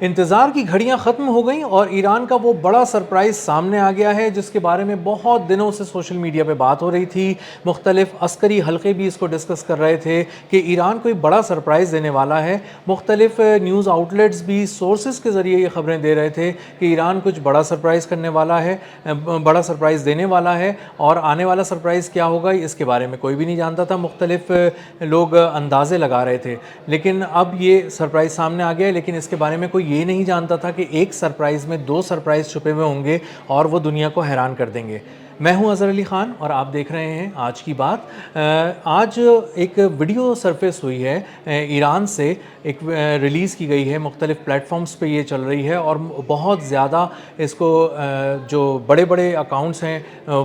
انتظار کی گھڑیاں ختم ہو گئیں اور ایران کا وہ بڑا سرپرائز سامنے آ گیا ہے جس کے بارے میں بہت دنوں سے سوشل میڈیا پہ بات ہو رہی تھی. مختلف عسکری حلقے بھی اس کو ڈسکس کر رہے تھے کہ ایران کوئی بڑا سرپرائز دینے والا ہے. مختلف نیوز آؤٹلیٹس بھی سورسز کے ذریعے یہ خبریں دے رہے تھے کہ ایران کچھ بڑا سرپرائز کرنے والا ہے, بڑا سرپرائز دینے والا ہے, اور آنے والا سرپرائز کیا ہوگا اس کے بارے میں کوئی بھی نہیں جانتا تھا. مختلف لوگ اندازے لگا رہے تھے, لیکن اب یہ سرپرائز سامنے آ گیا. لیکن اس کے بارے میں کوئی یہ نہیں جانتا تھا کہ ایک سرپرائز میں دو سرپرائز چھپے ہوئے ہوں گے اور وہ دنیا کو حیران کر دیں گے. میں ہوں اظہر علی خان اور آپ دیکھ رہے ہیں آج کی بات. آج ایک ویڈیو سرفیس ہوئی ہے ایران سے, ایک ریلیز کی گئی ہے, مختلف پلیٹ فارمز پہ یہ چل رہی ہے اور بہت زیادہ اس کو جو بڑے بڑے اکاؤنٹس ہیں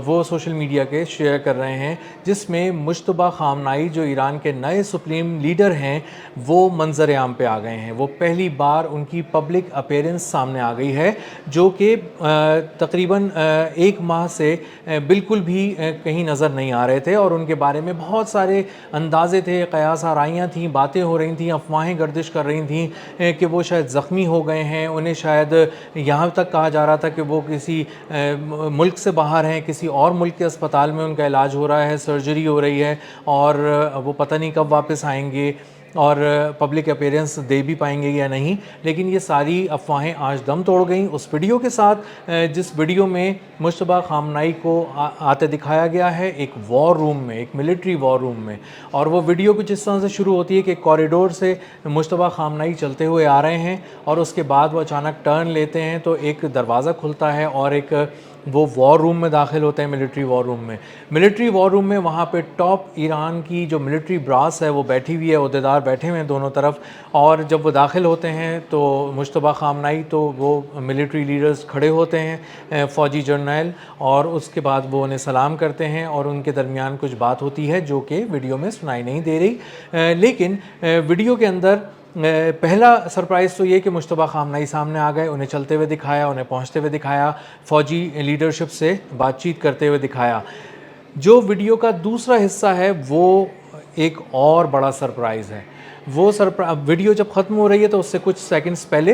وہ سوشل میڈیا کے شیئر کر رہے ہیں, جس میں مجتبیٰ خامنائی جو ایران کے نئے سپریم لیڈر ہیں وہ منظر عام پہ آ گئے ہیں. وہ پہلی بار ان کی پبلک اپیرنس سامنے آ گئی ہے جو کہ تقریباً ایک ماہ سے بالکل بھی کہیں نظر نہیں آ رہے تھے, اور ان کے بارے میں بہت سارے اندازے تھے, قیاس آرائیاں تھیں, باتیں ہو رہی تھیں, افواہیں گردش کر رہی تھیں کہ وہ شاید زخمی ہو گئے ہیں. انہیں شاید یہاں تک کہا جا رہا تھا کہ وہ کسی ملک سے باہر ہیں, کسی اور ملک کے اسپتال میں ان کا علاج ہو رہا ہے, سرجری ہو رہی ہے, اور وہ پتہ نہیں کب واپس آئیں گے اور پبلک اپیرنس دے بھی پائیں گے یا نہیں. لیکن یہ ساری افواہیں آج دم توڑ گئیں اس ویڈیو کے ساتھ, جس ویڈیو میں مجتبیٰ خامنائی کو آتے دکھایا گیا ہے ایک وار روم میں, ایک ملٹری وار روم میں. اور وہ ویڈیو کچھ اس طرح سے شروع ہوتی ہے کہ کوریڈور سے مجتبیٰ خامنائی چلتے ہوئے آ رہے ہیں, اور اس کے بعد وہ اچانک ٹرن لیتے ہیں تو ایک دروازہ کھلتا ہے اور ایک وہ وار روم میں داخل ہوتے ہیں, ملٹری وار روم میں. ملٹری وار روم میں وہاں پہ ٹاپ ایران کی جو ملٹری براس ہے وہ بیٹھی ہوئی ہے, عہدیدار بیٹھے ہوئے ہیں دونوں طرف. اور جب وہ داخل ہوتے ہیں تو مجتبیٰ خامنائی تو وہ ملٹری لیڈرز کھڑے ہوتے ہیں, فوجی جرنیل, اور اس کے بعد وہ انہیں سلام کرتے ہیں اور ان کے درمیان کچھ بات ہوتی ہے جو کہ ویڈیو میں سنائی نہیں دے رہی. لیکن ویڈیو کے اندر پہلا سرپرائز تو یہ کہ مجتبیٰ خامنائی سامنے آ گئے, انہیں چلتے ہوئے دکھایا, انہیں پہنچتے ہوئے دکھایا, فوجی لیڈرشپ سے بات چیت کرتے ہوئے دکھایا. جو ویڈیو کا دوسرا حصہ ہے وہ ایک اور بڑا سرپرائز ہے. وہ ویڈیو جب ختم ہو رہی ہے تو اس سے کچھ سیکنڈز پہلے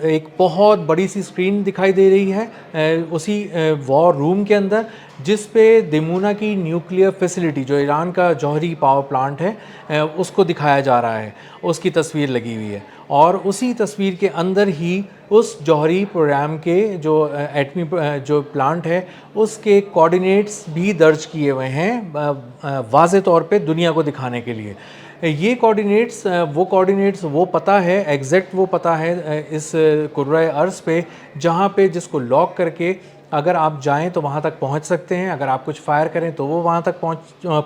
ایک بہت بڑی سی اسکرین دکھائی دے رہی ہے اسی وار روم کے اندر, جس پہ دیمونا کی نیوکلیئر فیسلٹی جو ایران کا جوہری پاور پلانٹ ہے اس کو دکھایا جا رہا ہے. اس کی تصویر لگی ہوئی ہے, اور اسی تصویر کے اندر ہی اس جوہری پروگرام کے جو ایٹمی جو پلانٹ ہے اس کے کوآرڈینیٹس بھی درج کیے ہوئے ہیں واضح طور پہ دنیا کو دکھانے کے لیے. یہ کوآرڈینیٹس وہ پتہ ہے, ایگزیکٹ وہ پتہ ہے اس کرۂ ارض پہ جہاں پہ جس کو لاک کر کے اگر آپ جائیں تو وہاں تک پہنچ سکتے ہیں, اگر آپ کچھ فائر کریں تو وہ وہاں تک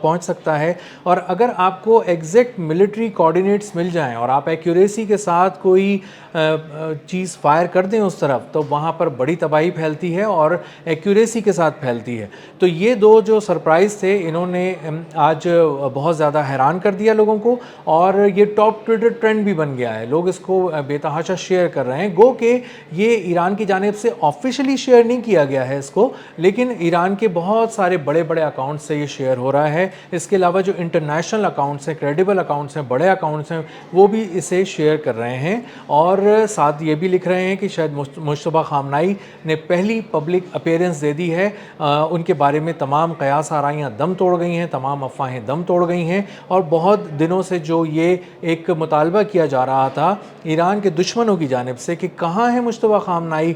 پہنچ سکتا ہے. اور اگر آپ کو ایگزیکٹ ملٹری کوآرڈینیٹس مل جائیں اور آپ ایکیوریسی کے ساتھ کوئی چیز فائر کر دیں اس طرف, تو وہاں پر بڑی تباہی پھیلتی ہے اور ایکیوریسی کے ساتھ پھیلتی ہے. تو یہ دو جو سرپرائز تھے انہوں نے آج بہت زیادہ حیران کر دیا لوگوں کو, اور یہ ٹاپ ٹویٹر ٹرینڈ بھی بن گیا ہے. لوگ اس کو بے تحاشا شیئر کر رہے ہیں, گو کہ یہ ایران کی جانب سے آفیشلی شیئر نہیں کیا گیا ہے اس کو, لیکن ایران کے بہت سارے بڑے بڑے اکاؤنٹ سے یہ شیئر ہو رہا ہے. اس کے علاوہ جو انٹرنیشنل اکاؤنٹس ہیں, کریڈیبل اکاؤنٹس ہیں, بڑے اکاؤنٹس ہیں, وہ بھی اسے شیئر کر رہے ہیں, اور ساتھ یہ بھی لکھ رہے ہیں کہ شاید مجتبیٰ خامنائی نے پہلی پبلک اپیرنس دے دی ہے. ان کے بارے میں تمام قیاس آرائیاں دم توڑ گئی ہیں, تمام افواہیں دم توڑ گئی ہیں, اور بہت دنوں سے جو یہ ایک مطالبہ کیا جا رہا تھا ایران کے دشمنوں کی جانب سے کہ کہاں ہے مجتبیٰ خامنائی,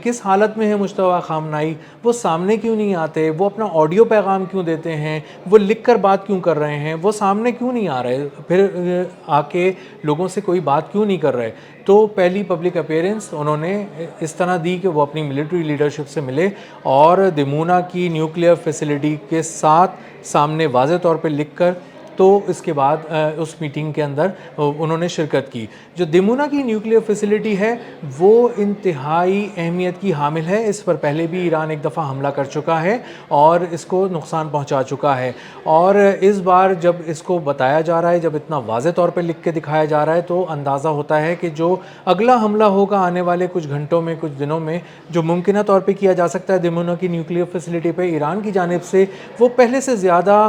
کس حالت میں ہے مجتبیٰ خامنائی, وہ سامنے کیوں نہیں آتے, وہ اپنا آڈیو پیغام کیوں دیتے ہیں, وہ لکھ کر بات کیوں کر رہے ہیں, وہ سامنے کیوں نہیں آ رہے, پھر آ کے لوگوں سے کوئی بات کیوں نہیں کر رہے. تو پہلی پبلک اپیرنس انہوں نے اس طرح دی کہ وہ اپنی ملٹری لیڈرشپ سے ملے اور دیمونا کی نیوکلیئر فیسلٹی کے ساتھ سامنے واضح طور پہ لکھ کر, تو اس کے بعد اس میٹنگ کے اندر انہوں نے شرکت کی. جو دیمونا کی نیوکلیئر فیسلٹی ہے وہ انتہائی اہمیت کی حامل ہے. اس پر پہلے بھی ایران ایک دفعہ حملہ کر چکا ہے اور اس کو نقصان پہنچا چکا ہے, اور اس بار جب اس کو بتایا جا رہا ہے, جب اتنا واضح طور پہ لکھ کے دکھایا جا رہا ہے, تو اندازہ ہوتا ہے کہ جو اگلا حملہ ہوگا آنے والے کچھ گھنٹوں میں, کچھ دنوں میں, جو ممکنہ طور پہ کیا جا سکتا ہے دیمونا کی نیوکلیئر فیسلٹی پہ ایران کی جانب سے, وہ پہلے سے زیادہ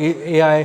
AI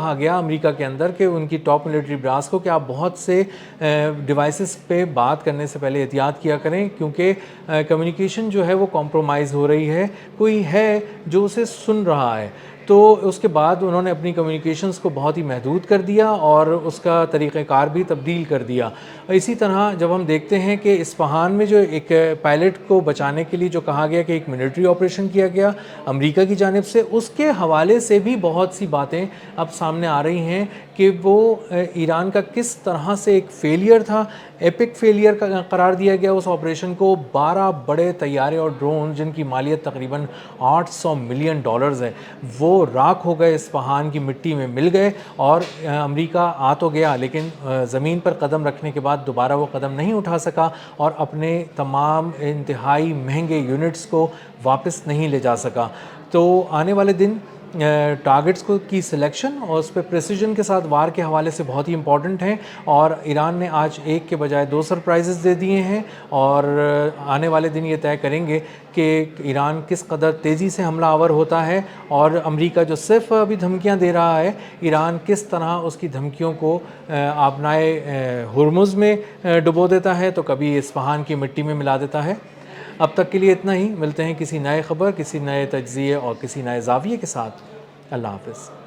کہا گیا امریکہ کے اندر کہ ان کی ٹاپ ملٹری براس کو کہ آپ بہت سے ڈیوائسز پہ بات کرنے سے پہلے احتیاط کیا کریں، کیونکہ کمیونیکیشن جو ہے وہ کمپرومائز ہو رہی ہے، کوئی ہے جو اسے سن رہا ہے۔ تو اس کے بعد انہوں نے اپنی کمیونیکیشنز کو بہت ہی محدود کر دیا اور اس کا طریقہ کار بھی تبدیل کر دیا۔ اسی طرح جب ہم دیکھتے ہیں کہ اصفہان میں جو ایک پائلٹ کو بچانے کے لیے جو کہا گیا کہ ایک ملٹری آپریشن کیا گیا امریکہ کی جانب سے، اس کے حوالے سے بھی بہت سی باتیں اب سامنے آ رہی ہیں کہ وہ ایران کا کس طرح سے ایک فیلئر تھا، ایپک فیلئر قرار دیا گیا اس آپریشن کو۔ 12 بڑے طیارے اور ڈرون جن کی مالیت تقریباً $800 ملین ہے، وہ راکھ ہو گئے، اصفہان کی مٹی میں مل گئے، اور امریکہ آ تو گیا لیکن زمین پر قدم رکھنے کے بعد دوبارہ وہ قدم نہیں اٹھا سکا اور اپنے تمام انتہائی مہنگے یونٹس کو واپس نہیں لے جا سکا۔ تو آنے والے دن ٹارگٹس کو کی سلیکشن اور اس پہ پریسیجن کے ساتھ وار کے حوالے سے بہت ہی امپورٹنٹ ہیں، اور ایران نے آج ایک کے بجائے 2 سرپرائزز دے دیے ہیں، اور آنے والے دن یہ طے کریں گے کہ ایران کس قدر تیزی سے حملہ آور ہوتا ہے، اور امریکہ جو صرف ابھی دھمکیاں دے رہا ہے، ایران کس طرح اس کی دھمکیوں کو آبنائے ہرمز میں ڈبو دیتا ہے تو کبھی اصفہان کی مٹی میں ملا دیتا ہے۔ اب تک کے لیے اتنا ہی، ملتے ہیں کسی نئے خبر، کسی نئے تجزیے اور کسی نئے زاویے کے ساتھ۔ اللہ حافظ۔